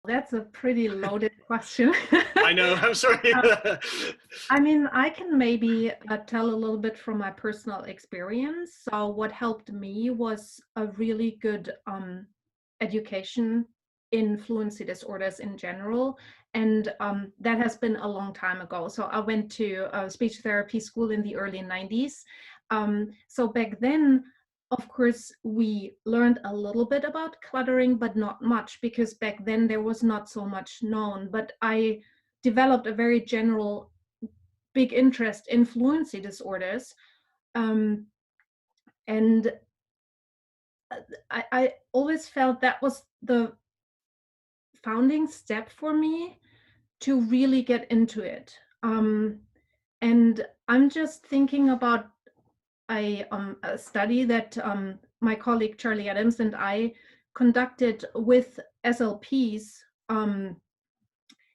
That's a pretty loaded question. I know, I'm sorry. I mean, I can maybe tell a little bit from my personal experience. So what helped me was a really good education in fluency disorders in general. And that has been a long time ago. So I went to a speech therapy school in the early 90s. So back then, of course, we learned a little bit about cluttering, but not much, because back then there was not so much known. But I developed a very general big interest in fluency disorders. And I always felt that was the founding step for me to really get into it. And I'm just thinking about a study that my colleague Charlie Adams and I conducted with SLPs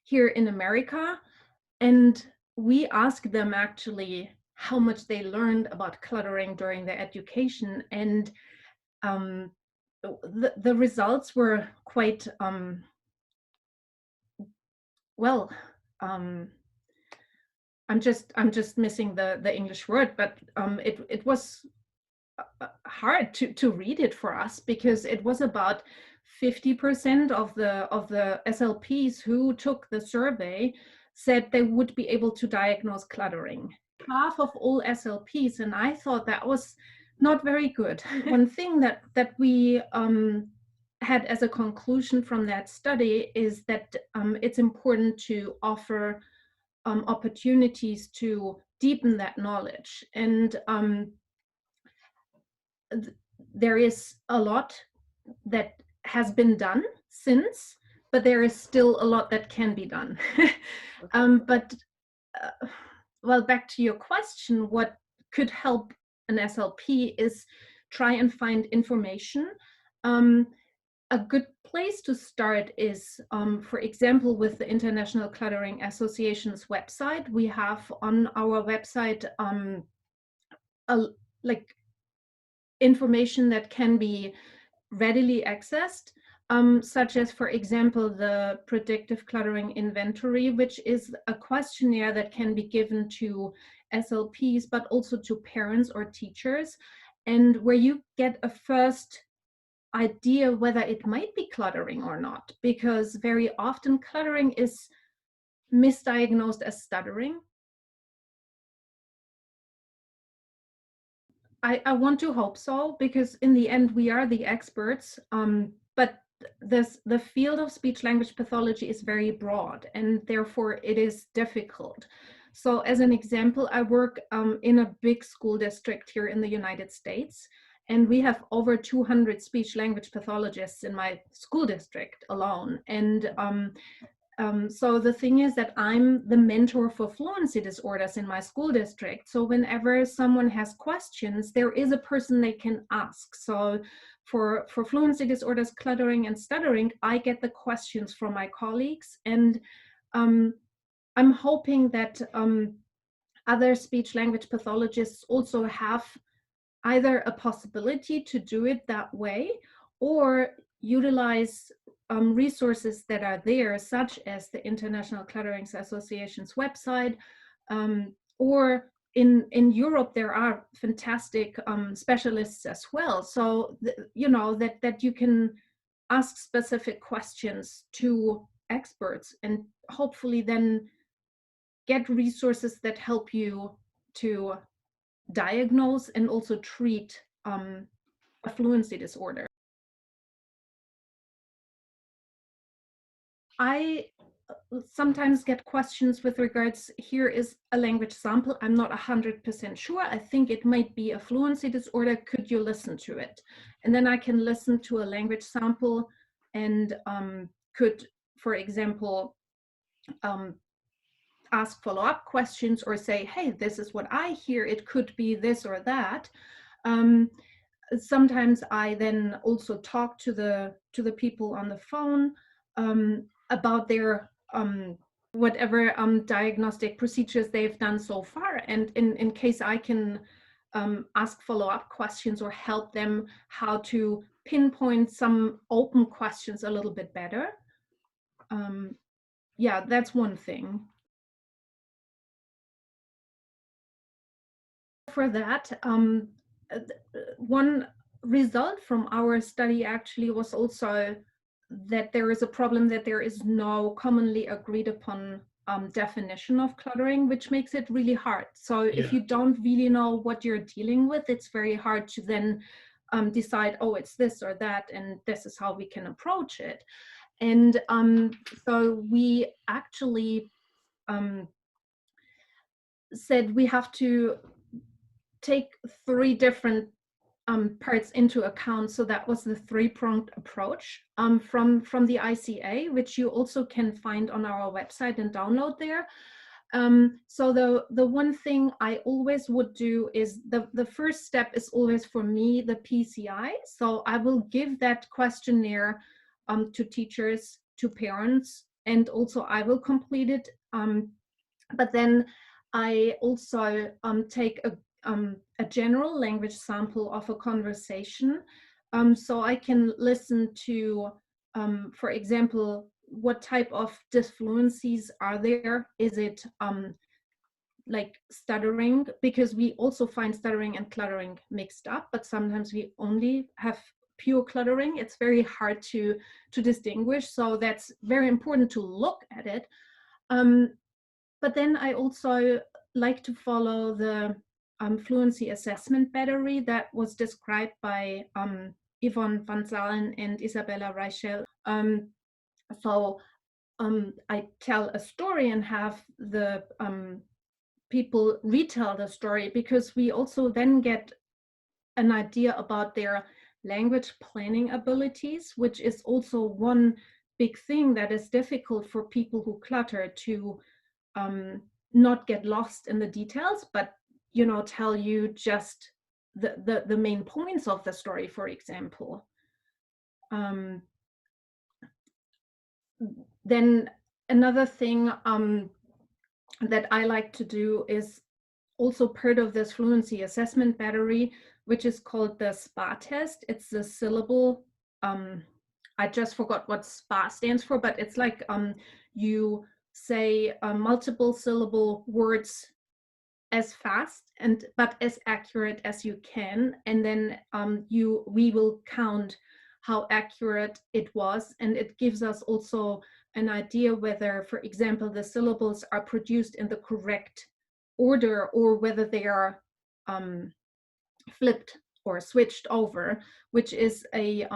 here in America. And we asked them actually how much they learned about cluttering during their education. And the results were quite, well, I'm just missing the English word, but it was hard to read it for us, because it was about 50% of the SLPs who took the survey said they would be able to diagnose cluttering. Half of all SLPs, and I thought that was not very good. One thing that we had as a conclusion from that study is that it's important to offer opportunities to deepen that knowledge. And there is a lot that has been done since, but there is still a lot that can be done. But well, back to your question, what could help an SLP is try and find information. A good place to start is, for example, with the International Cluttering Association's website. We have on our website like information that can be readily accessed, such as, for example, the predictive cluttering inventory, which is a questionnaire that can be given to SLPs, but also to parents or teachers, and where you get a first idea whether it might be cluttering or not, because very often cluttering is misdiagnosed as stuttering. I want to hope so, because in the end we are the experts, but the field of speech language pathology is very broad, and therefore it is difficult. So as an example, I work in a big school district here in the United States, and we have over 200 speech language pathologists in my school district alone. And so the thing is that I'm the mentor for fluency disorders in my school district. So whenever someone has questions, there is a person they can ask. So for fluency disorders, cluttering and stuttering, I get the questions from my colleagues. And I'm hoping that other speech language pathologists also have either a possibility to do it that way, or utilize resources that are there, such as the International Cluttering Association's website, or in Europe there are fantastic specialists as well. So you know that you can ask specific questions to experts, and hopefully then get resources that help you to diagnose and also treat a fluency disorder. I sometimes get questions with regards, here is a language sample, I'm not 100% sure, I think it might be a fluency disorder, could you listen to it? And then I can listen to a language sample and could, for example, ask follow-up questions or say, hey, this is what I hear, it could be this or that. Sometimes I then also talk to the people on the phone about their whatever diagnostic procedures they've done so far, and in case I can ask follow-up questions or help them how to pinpoint some open questions a little bit better. Yeah, that's one thing. For that, one result from our study actually was also that there is a problem that there is no commonly agreed upon definition of cluttering, which makes it really hard. So if you don't really know what you're dealing with, it's very hard to then decide, oh, it's this or that, and this is how we can approach it. And so we actually said we have to take three different parts into account. So that was the three-pronged approach from the ICA, which you also can find on our website and download there. So the one thing I always would do is the first step is always for me the PCI. So I will give that questionnaire to teachers, to parents, and also I will complete it. But then I also take a general language sample of a conversation. So I can listen to, for example, what type of disfluencies are there? Is it like stuttering? Because we also find stuttering and cluttering mixed up, but sometimes we only have pure cluttering. It's very hard to distinguish. So that's very important to look at it. But then I also like to follow the fluency assessment battery that was described by Yvonne van Zalen and Isabella Reichel. So I tell a story and have the people retell the story, because we also then get an idea about their language planning abilities, which is also one big thing that is difficult for people who clutter, to not get lost in the details, but tell you just the main points of the story, for example. Then another thing that I like to do is also part of this fluency assessment battery, which is called the SPA test. It's the syllable. I just forgot what SPA stands for, but it's like you say multiple syllable words as fast but as accurate as you can, and then we will count how accurate it was, and it gives us also an idea whether, for example, the syllables are produced in the correct order or whether they are flipped or switched over, which is a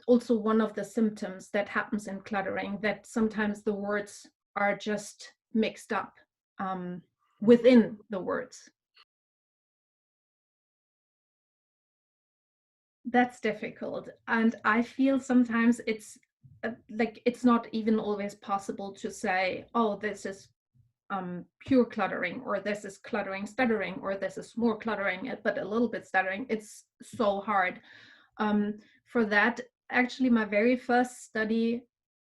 also one of the symptoms that happens in cluttering, that sometimes the words are just mixed up within the words. That's difficult. And I feel sometimes it's like it's not even always possible to say, oh, this is pure cluttering, or this is cluttering stuttering, or this is more cluttering but a little bit stuttering. It's so hard. For that, actually, my very first study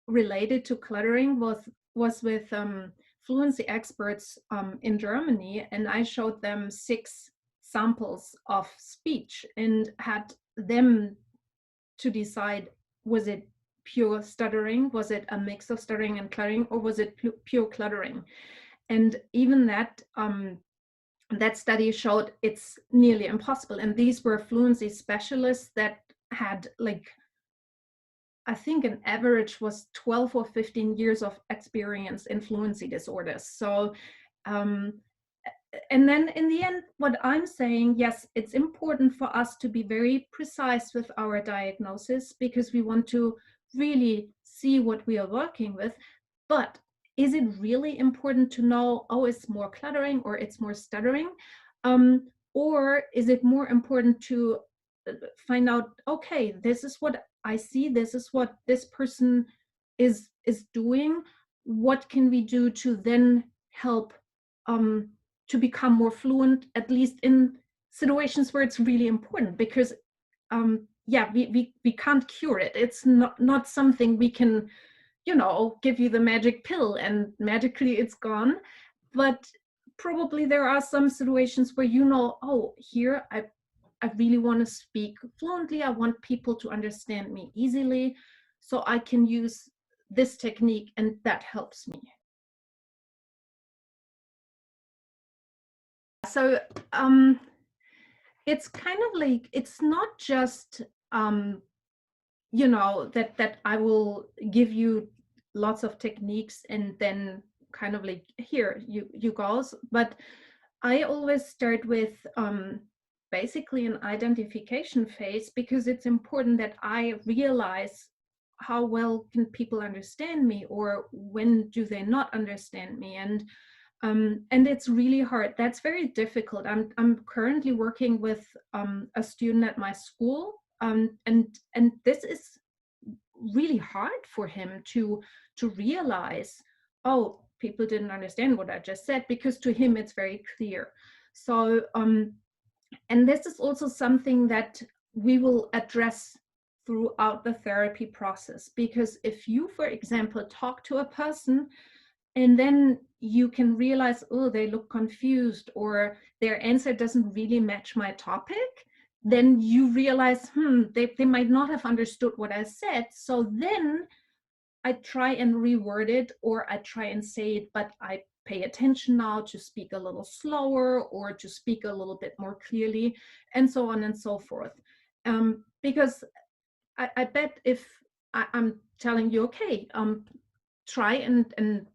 related to cluttering was with fluency experts in Germany, and I showed them 6 samples of speech and had them to decide, was it pure stuttering, was it a mix of stuttering and cluttering, or was it pure cluttering? And even that that study showed it's nearly impossible. And these were fluency specialists that had, like, I think an average was 12 or 15 years of experience in fluency disorders. So and then in the end, what I'm saying, yes, it's important for us to be very precise with our diagnosis, because we want to really see what we are working with. But is it really important to know, oh, it's more cluttering or it's more stuttering? Or is it more important to find out, okay, this is what I see, this is what this person is doing. What can we do to then help to become more fluent, at least in situations where it's really important? Because yeah, we can't cure it. It's not something we can, give you the magic pill and magically it's gone. But probably there are some situations where, oh, here I really want to speak fluently. I want people to understand me easily. So I can use this technique and that helps me. So it's kind of like, it's not just you know, that I will give you lots of techniques and then kind of like, here you guys, but I always start with basically an identification phase, because it's important that I realize how well can people understand me, or when do they not understand me. And it's really hard. That's very difficult. I'm currently working with a student at my school, and this is really hard for him to realize, oh, people didn't understand what I just said, because to him it's very clear. So and this is also something that we will address throughout the therapy process, because if you, for example, talk to a person and then you can realize, oh, they look confused, or their answer doesn't really match my topic, then you realize, they might not have understood what I said. So then I try and reword it, or I try and say it, but I pay attention now to speak a little slower, or to speak a little bit more clearly, and so on and so forth. Because I bet if I'm telling you, okay, try and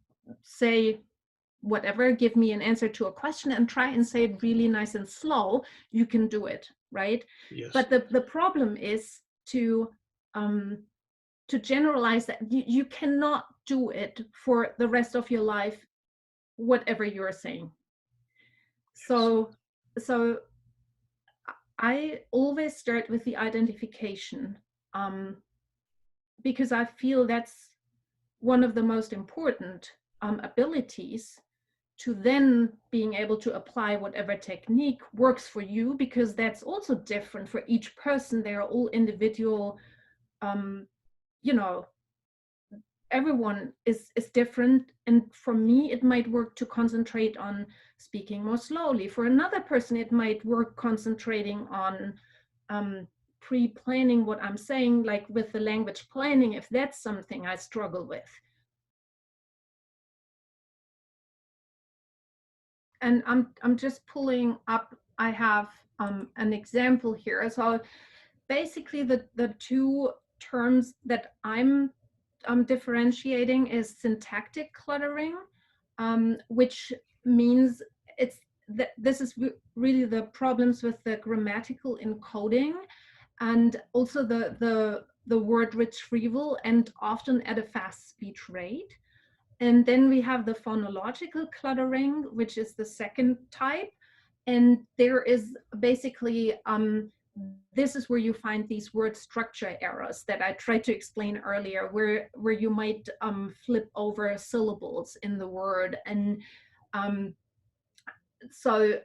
say whatever, give me an answer to a question and try and say it really nice and slow, you can do it, right? Yes. But the problem is to generalize that you cannot do it for the rest of your life, whatever you're saying. So I always start with the identification, because I feel that's one of the most important abilities to then being able to apply whatever technique works for you, because that's also different for each person. They are all individual. You know, everyone is different, and for me it might work to concentrate on speaking more slowly. For another person it might work concentrating on pre-planning what I'm saying, like with the language planning, if that's something I struggle with. And I'm just pulling up, I have an example here. So basically the two terms that I'm differentiating is syntactic cluttering, which means it's this is really the problems with the grammatical encoding, and also the word retrieval, and often at a fast speech rate. And then we have the phonological cluttering, which is the second type. And there is basically, this is where you find these word structure errors that I tried to explain earlier, where you might flip over syllables in the word. And so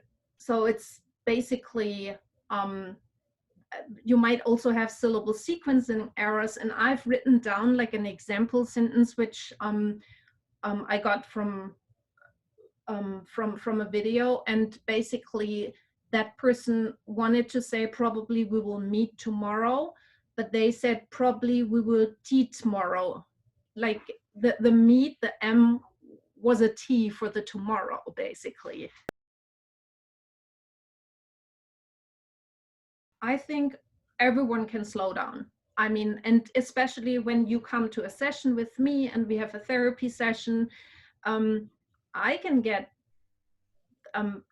it's basically, you might also have syllable sequencing errors. And I've written down like an example sentence, which I got from a video, and basically that person wanted to say probably we will meet tomorrow, but they said probably we will tea tomorrow. Like the meet, the M was a T for the tomorrow, basically. I think everyone can slow down. I mean, and especially when you come to a session with me and we have a therapy session, I can get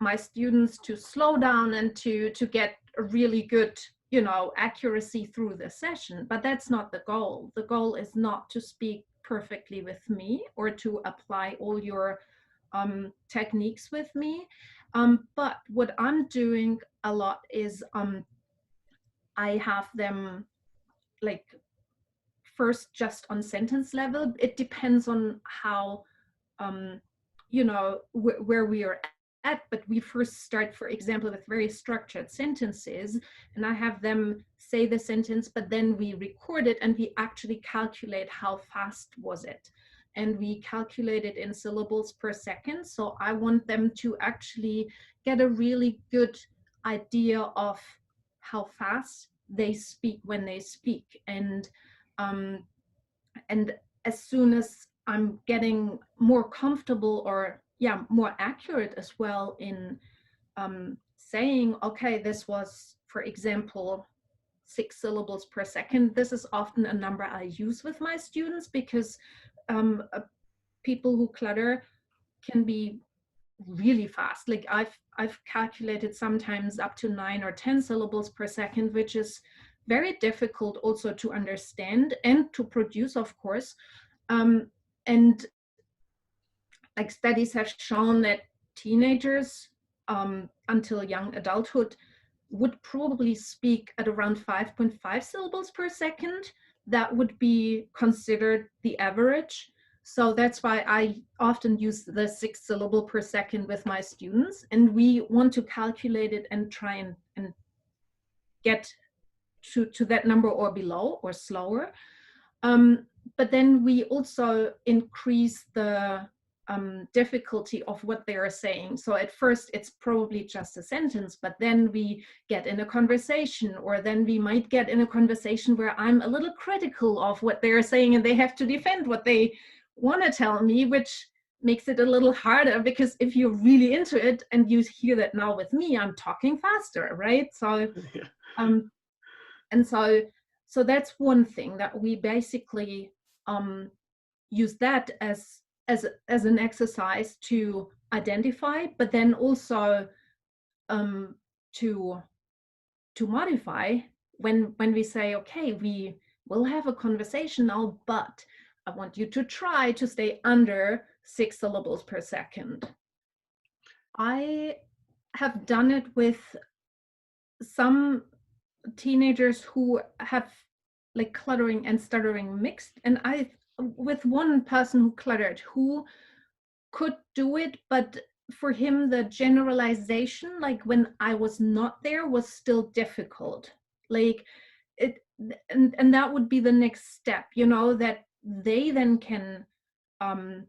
my students to slow down and to get a really good, you know, accuracy through the session. But that's not the goal. The goal is not to speak perfectly with me or to apply all your techniques with me. But what I'm doing a lot is I have them like first just on sentence level. It depends on how you know, where we are at, but we first start, for example, with very structured sentences, and I have them say the sentence, but then we record it and we actually calculate how fast was it. And we calculate it in syllables per second. So I want them to actually get a really good idea of how fast they speak when they speak. And as soon as I'm getting more comfortable, or yeah, more accurate as well in saying, okay, this was, for example, 6 syllables per second. This is often a number I use with my students, because people who clutter can be really fast. Like I've calculated sometimes up to 9 or 10 syllables per second, which is very difficult also to understand and to produce, of course. And like studies have shown that teenagers until young adulthood would probably speak at around 5.5 syllables per second. That would be considered the average. So that's why I often use the 6 syllable per second with my students. And we want to calculate it and try and get to that number or below or slower. But then we also increase the difficulty of what they are saying. So at first it's probably just a sentence, but then we get in a conversation, or then we might get in a conversation where I'm a little critical of what they're saying and they have to defend what they want to tell me, which makes it a little harder, because if you're really into it, and you hear that now with me, I'm talking faster, right? So Yeah. and so that's one thing that we basically use that as an exercise to identify, but then also to modify when we say, okay, we will have a conversation now, but I want you to try to stay under 6 syllables per second. I have done it with some teenagers who have like cluttering and stuttering mixed, and I with one person who cluttered, who could do it, but for him the generalization, like when I was not there, was still difficult. Like it, and that would be the next step, you know, that they then can um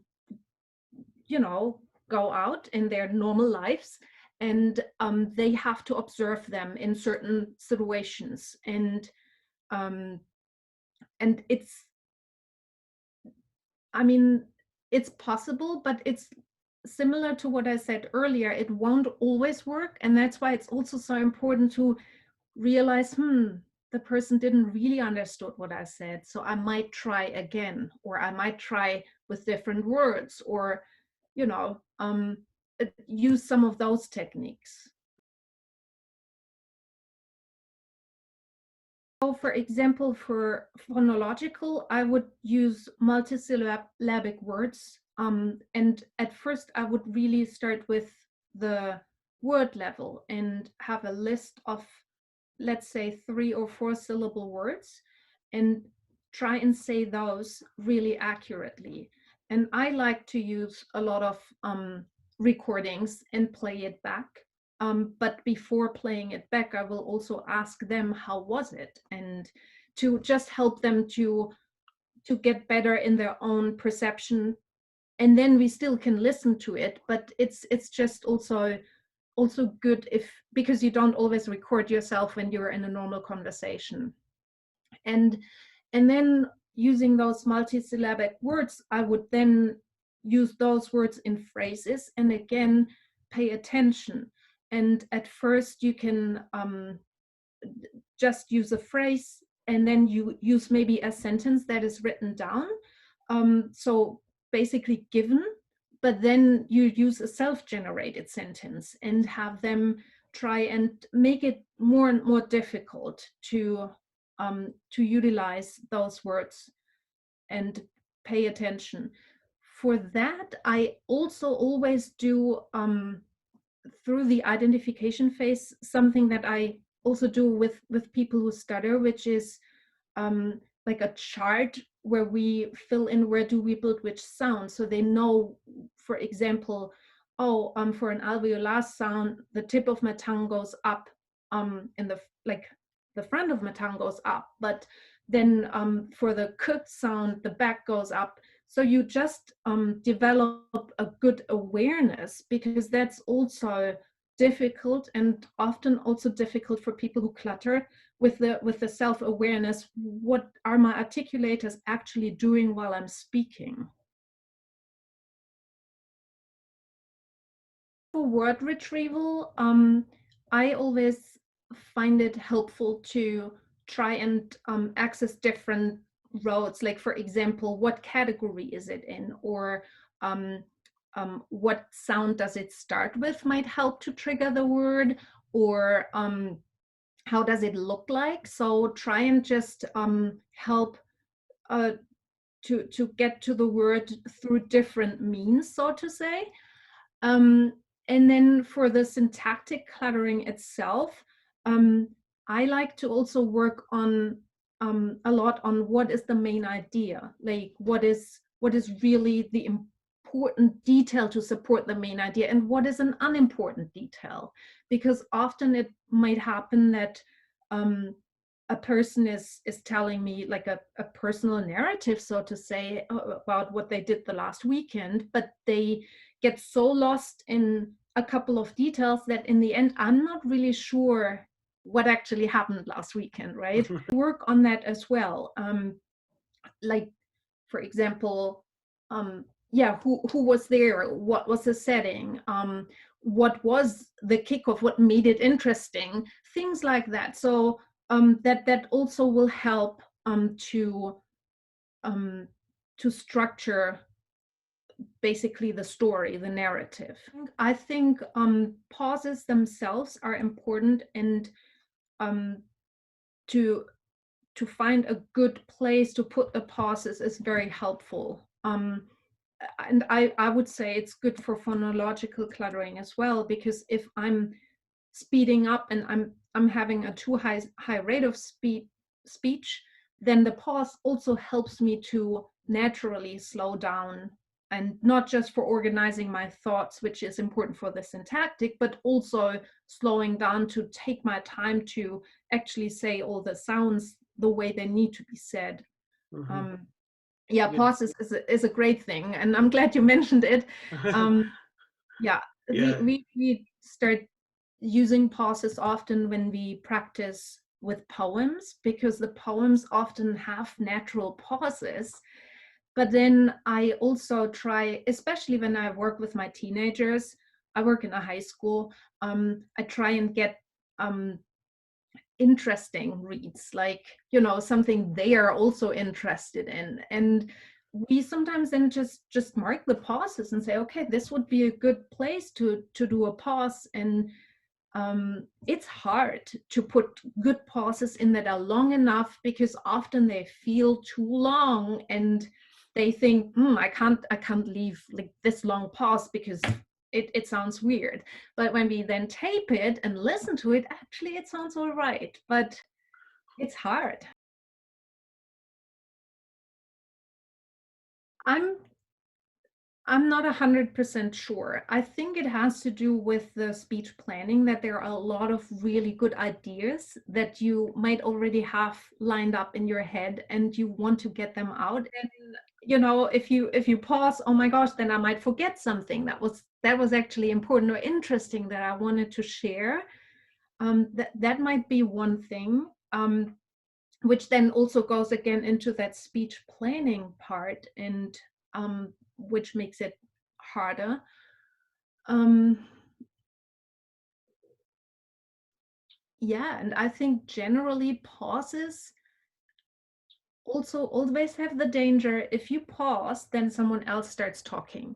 you know, go out in their normal lives, and they have to observe them in certain situations, um, and it's, I mean, it's possible, but it's similar to what I said earlier. It won't always work, and that's why it's also so important to realize, the person didn't really understood what I said, so I might try again, or I might try with different words, or you know, use some of those techniques. So for example, for phonological, I would use multisyllabic words. And at first I would really start with the word level and have a list of, let's say, 3 or 4 syllable words, and try and say those really accurately. And I like to use a lot of recordings and play it back. But before playing it back, I will also ask them how was it, and to just help them to get better in their own perception. And then we still can listen to it, but it's just also good, if, because you don't always record yourself when you're in a normal conversation. And then using those multisyllabic words, I would then use those words in phrases, and again pay attention. And at first you can just use a phrase, and then you use maybe a sentence that is written down, so basically given, but then you use a self-generated sentence and have them try and make it more and more difficult to utilize those words and pay attention. For that, I also always do, through the identification phase, something that I also do with people who stutter, which is like a chart where we fill in where do we build which sound, so they know, for example, oh, for an alveolar sound, the tip of my tongue goes up, in the, like, the front of my tongue goes up, but then for the k sound, the back goes up. So you just develop a good awareness, because that's also difficult, and often also difficult for people who clutter, with the self-awareness, what are my articulators actually doing while I'm speaking? For word retrieval, I always find it helpful to try and access different roads. Like, for example, what category is it in? Or what sound does it start with might help to trigger the word, or how does it look like? So try and just help to get to the word through different means, so to say. Um, and then for the syntactic cluttering itself, I like to also work on a lot on what is the main idea, like what is really the important detail to support the main idea, and what is an unimportant detail, because often it might happen that a person is telling me like a personal narrative, so to say, about what they did the last weekend, but they get so lost in a couple of details that in the end I'm not really sure what actually happened last weekend, right? Work on that as well. Like, for example, yeah, who was there? What was the setting? What was the kickoff? What made it interesting? Things like that. So that also will help to structure basically the story, the narrative. I think pauses themselves are important, and to find a good place to put the pauses is very helpful. And I would say it's good for phonological cluttering as well, because if I'm speeding up and I'm having a too high rate of speech, then the pause also helps me to naturally slow down, and not just for organizing my thoughts, which is important for the syntactic, but also slowing down to take my time to actually say all the sounds the way they need to be said. Mm-hmm. Yeah, pause is a great thing, and I'm glad you mentioned it. Yeah, yeah. We start using pauses often when we practice with poems, because the poems often have natural pauses. But then I also try, especially when I work with my teenagers, I work in a high school, I try and get interesting reads, like, you know, something they are also interested in. And we sometimes then just mark the pauses and say, okay, this would be a good place to do a pause. And it's hard to put good pauses in that are long enough, because often they feel too long and they think, I can't leave like this long pause because it sounds weird. But when we then tape it and listen to it, actually it sounds all right, but it's hard. I'm not 100% sure. I think it has to do with the speech planning, that there are a lot of really good ideas that you might already have lined up in your head and you want to get them out. And you know, if you pause, oh my gosh, then I might forget something that was actually important or interesting that I wanted to share. That might be one thing. Which then also goes again into that speech planning part, and which makes it harder. Yeah, and I think generally pauses also always have the danger, if you pause, then someone else starts talking,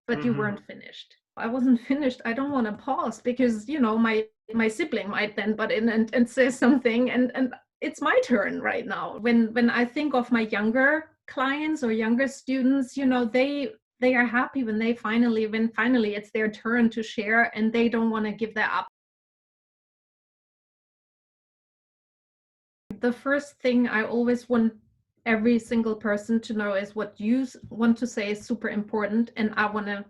but you weren't finished. I wasn't finished. I don't want to pause, because, you know, my sibling might then butt in and say something, and it's my turn right now. When I think of my younger clients or younger students, you know, they are happy when finally it's their turn to share, and they don't want to give that up. The first thing I always want every single person to know is what you want to say is super important, and I want to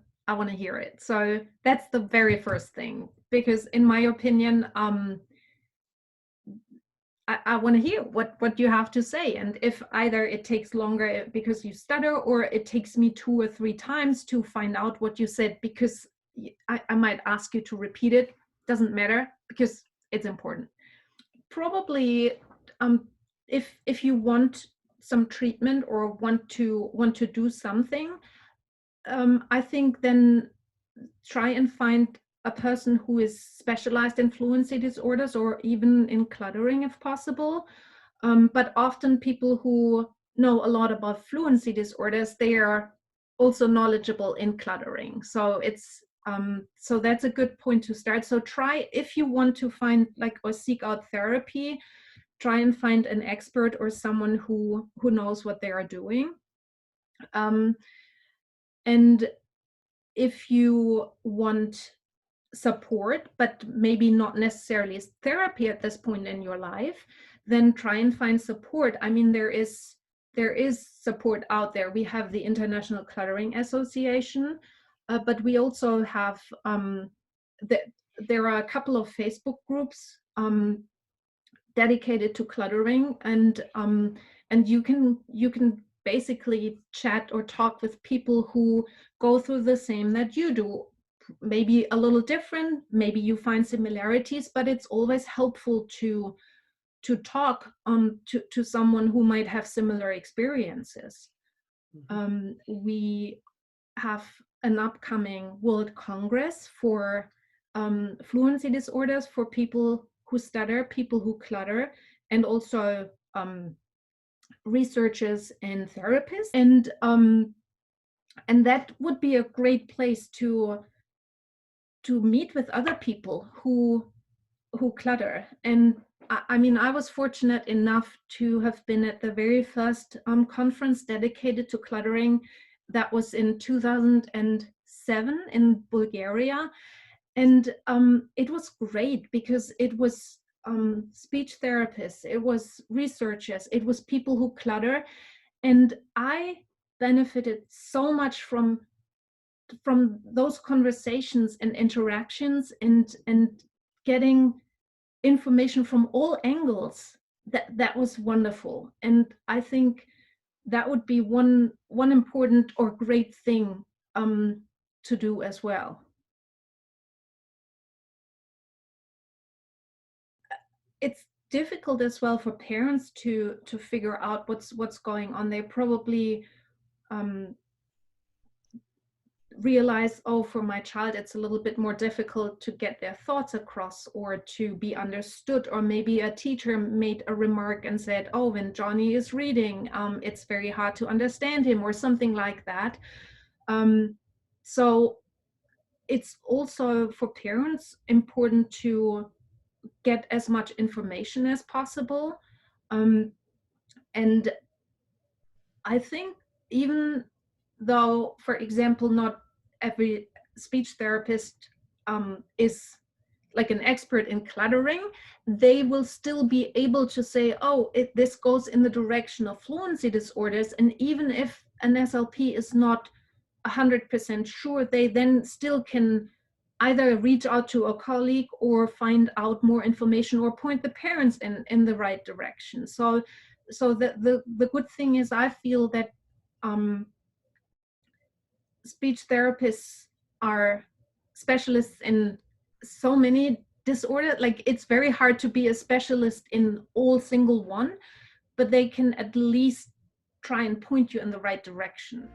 hear it. So that's the very first thing, because in my opinion, I want to hear what you have to say. And if either it takes longer because you stutter, or it takes me 2 or 3 times to find out what you said, because I might ask you to repeat it, doesn't matter, because it's important. probably if you want some treatment or want to do something, I think then try and find a person who is specialized in fluency disorders or even in cluttering if possible. But often people who know a lot about fluency disorders, they are also knowledgeable in cluttering. So it's so that's a good point to start. So try, if you want to find like or seek out therapy, try and find an expert or someone who knows what they are doing. And if you want support, but maybe not necessarily therapy at this point in your life, then try and find support. I mean, there is support out there. We have the International Cluttering Association, but we also have there are a couple of Facebook groups dedicated to cluttering, and you can basically chat or talk with people who go through the same that you do. Maybe a little different, maybe you find similarities, but it's always helpful to talk to someone who might have similar experiences. We have an upcoming World Congress for fluency disorders for people who stutter, people who clutter, and also researchers and therapists. And that would be a great place to meet with other people who clutter. And I mean, I was fortunate enough to have been at the very first conference dedicated to cluttering. That was in 2007 in Bulgaria. And it was great because it was speech therapists, it was researchers, it was people who clutter. And I benefited so much from those conversations and interactions and getting information from all angles. That was wonderful. And I think that would be one important or great thing to do as well. It's difficult as well for parents to figure out what's going on. They probably realize, oh, for my child it's a little bit more difficult to get their thoughts across or to be understood, or maybe a teacher made a remark and said, oh, when Johnny is reading, it's very hard to understand him, or something like that. So it's also for parents important to get as much information as possible. And I think even though, for example, not every speech therapist is like an expert in cluttering, they will still be able to say, oh, this goes in the direction of fluency disorders. And even if an SLP is not 100% sure, they then still can either reach out to a colleague or find out more information or point the parents in the right direction. So the good thing is, I feel that speech therapists are specialists in so many disorders. Like, it's very hard to be a specialist in all single one, but they can at least try and point you in the right direction.